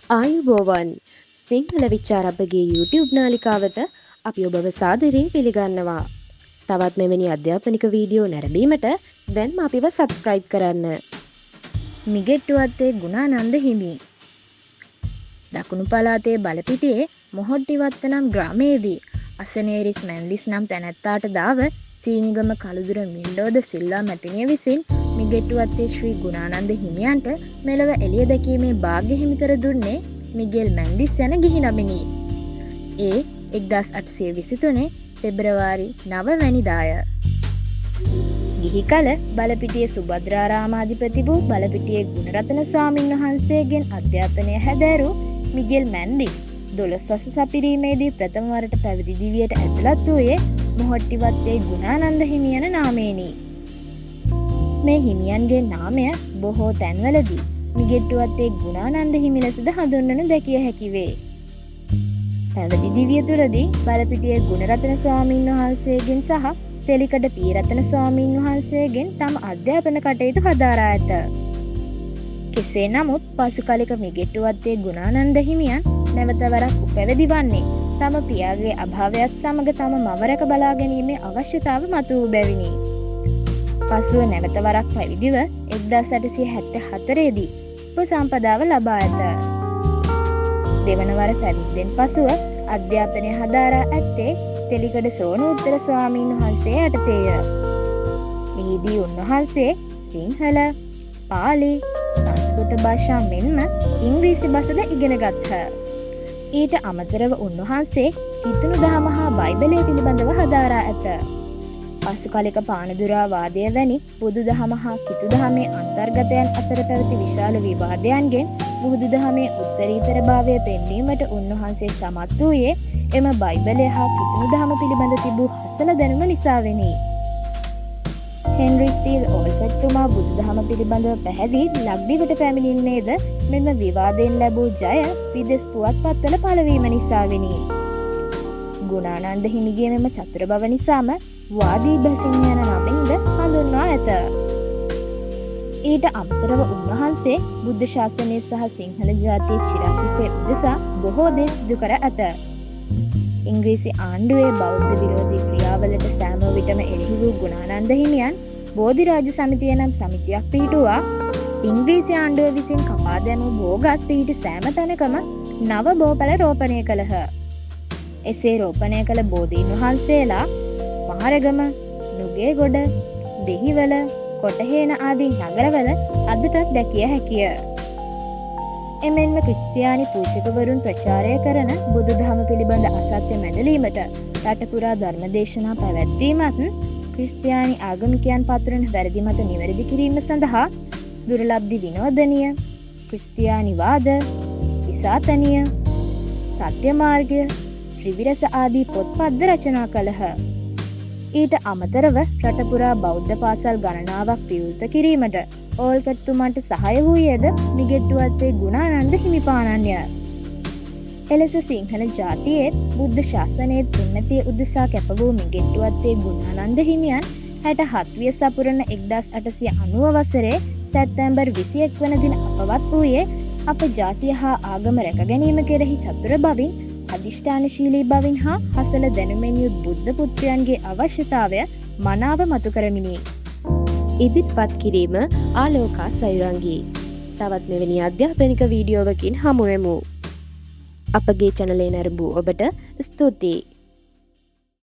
ආයුබෝවන් සිංහල විචාරබ්බගේ YouTube නාලිකාවට අපි ඔබව සාදරයෙන් පිළිගන්නවා. තවත් මෙවැනි අධ්‍යාපනික වීඩියෝ නැරඹීමට දැන්ම අපිව සබ්ස්ක්‍රයිබ් කරන්න. මිගෙට්ටුවත්තේ ගුණානන්ද හිමි. දකුණු පළාතේ බලපිටියේ මොහොට්ටිවත්ත නම් ග්‍රාමයේදී අසනේරිස් මැන්ලිස් නම් තැනැත්තාට දාව සීනිගම කළුදුර මිල්ලෝද සිල්වා මැතිනිය විසින් මිගෙට්ටුවත්තේ ශ්‍රී ගුණානන්ද හිමියන්ට මෙලොව එළිය දැකීමේ භාග්‍ය හිමි කර දුන්නේ මිගෙල් මැන්දිස් යන ගිහි නමිනි. ඒ 1823 පෙබරවාරි 9 වැනිදාය. ගිහි කල බලපිටියේ සුභද්‍රාරාමාධිපති වූ බලපිටියේ ගුණරතන ස්වාමින් වහන්සේගෙන් අධ්‍යාපනය හැදෑරූ මිගෙල් මැන්දිස් 12 වස සපිරීමේදී ප්‍රථම වරට පැවිදි දිවියට ඇතුළත් වූයේ මොහොට්ටිවත්තේ ගුණානන්ද හිමි යන නාමයෙනි. මේ හිමියන්ගේ නාමය බොහෝ තැන්වලදී මිගෙට්ටුවත්තේ ගුණානන්ද හිමි ලෙසද හඳුන්වනු දැකිය හැකි වේ. පැවිදි දිවිය තුළදී බලපිටියේ ගුණරතන ස්වාමින් වහන්සේගෙන් සහ තෙලිකඩ පීරතන ස්වාමින් වහන්සේගෙන් තම අධ්‍යාපන කටයුතු හදාරා ඇත. කෙසේ නමුත් පසු කලෙක මිගෙට්ටුවත්තේ ගුණානන්ද හිමියන් නැවත වරක් උපැවිදි වන්නේ තම පියාගේ අභාවයත් සමග තම මව රැක බලා ගැනීමේ අවශ්‍යතාව මතු වූ බැවිනි. පසුව නැවත වරක් පැවිදිව 1874 දී උපසම්පදාව ලබා ඇත. දෙවන වර පැවිද්දෙන් පසුව අධ්‍යාපනය හදාරා ඇත්තේ තෙලිකඩ සෝනඋත්තර ස්වාමීන් වහන්සේ යටතේය. එහිදී උන්වහන්සේ සිංහල, පාලි, සංස්කෘත භාෂා මෙන්ම ඉංග්‍රීසි බසද ඉගෙන ගත්හ. ඊට අමතරව උන්වහන්සේ කිතුණු දහම හා බයිබලය පිළිබඳව හදාරා ඇත. පසු කලෙක පානදුරා වාදය වැනි බුදු දහම හා කිතු දහමේ අන්තර්ගතයන් අතර පැවති විශාල විවාදයන්ගෙන් බුදු දහමේ උත්තරීතර භාවය පෙන්වීමට උන්වහන්සේ සමත් වූයේ එම බයිබලය හා කිතුණු දහම පිළිබඳ තිබූ හසල දැනුම නිසාවෙනි. හෙන්රි ස්ටීල් ඕල්කට්තුමා බුදු දහම පිළිබඳව පැහැදී ලක්දිවට පැමිණෙන්නේද මෙම විවාදයෙන් ලැබූ ජය විදෙස් පුවත්පත්වල පළවීම නිසාවෙනි. ගුණානන්ද හිමිගේ මෙම චතුර බව නිසාම වාදී බසින් යන නමින්ද හඳුන්වා ඇත. ඊට අමතරව උන්වහන්සේ බුද්ධ ශාසනය සහ සිංහල ජාතියේ චිරස්ථිතය උදෙසා බොහෝ දේ සිදු කර ඇත. ඉංග්‍රීසි ආණ්ඩුවේ බෞද්ධ විරෝධී ක්‍රියාවලට සෑම විටම එරෙහි වූ ගුණානන්ද හිමියන් බෝධිරාජ සමිතිය නම් සමිතියක් පිහිටුවා ඉංග්‍රීසි ආණ්ඩුව විසින් කපා දැමූ බෝගස් පිහිටි සෑම තැනකම නව බෝපැල රෝපණය කළහ. එසේ රෝපණය කළ බෝධීන් වහන්සේලා මහරගම, නුගේගොඩ, දෙහිවල, කොටහේන ආදී නගරවල අදටත් දැකිය හැකිය. එමෙන්ම ක්‍රිස්තියානි පූජකවරුන් ප්‍රචාරය කරන බුදුදහම පිළිබඳ අසත්‍ය මැඩලීමට රටපුරා ධර්මදේශනා පැවැත්වීමත් ක්‍රිස්තියානි ආගමිකයන් පතුරන වැරදි මත නිවැරදි කිරීම සඳහා දුරලබ්ධි විනෝදනීය, ක්‍රිස්තියානි වාද, විසාතනීය, සත්‍ය මාර්ගය, ත්‍රිවිරස ආදී පොත්පත්ද රචනා කළහ. ඊට අමතරව රටපුරා බෞද්ධ පාසල් ගණනාවක් විවෘත කිරීමට ඕල්කට්තුමන්ට සහාය වූයේද මිගෙට්ටුවත්තේ ගුණානන්ද හිමිපාණන්ය. එලෙස සිංහල ජාතියේත් බුද්ධ ශාසනයේත් උන්නතිය උදෙසා කැප වූ මිගෙට්ටුවත්තේ ගුණානන්ද හිමියන් 67 විය සපුරන 1890 වසරේ සැප්තැම්බර් 21 වන දින අපවත් වූයේ අප ජාතිය හා ආගම රැක ගැනීම කෙරෙහි චතුර බවින් අධිෂ්ඨානශීලී බවින් හා හසල දැනුමෙන් යුත් බුද්ධ පුත්‍රයන්ගේ අවශ්‍යතාවය මනාව මතු කරමිනි. ඉදිරිපත් කිරීම ආලෝකා සයුරංගී. තවත් මෙවැනි අධ්‍යාපනික වීඩියෝවකින් හමුවෙමු. අපගේ චැනලේ නැරඹූ ඔබට ස්තුතියි.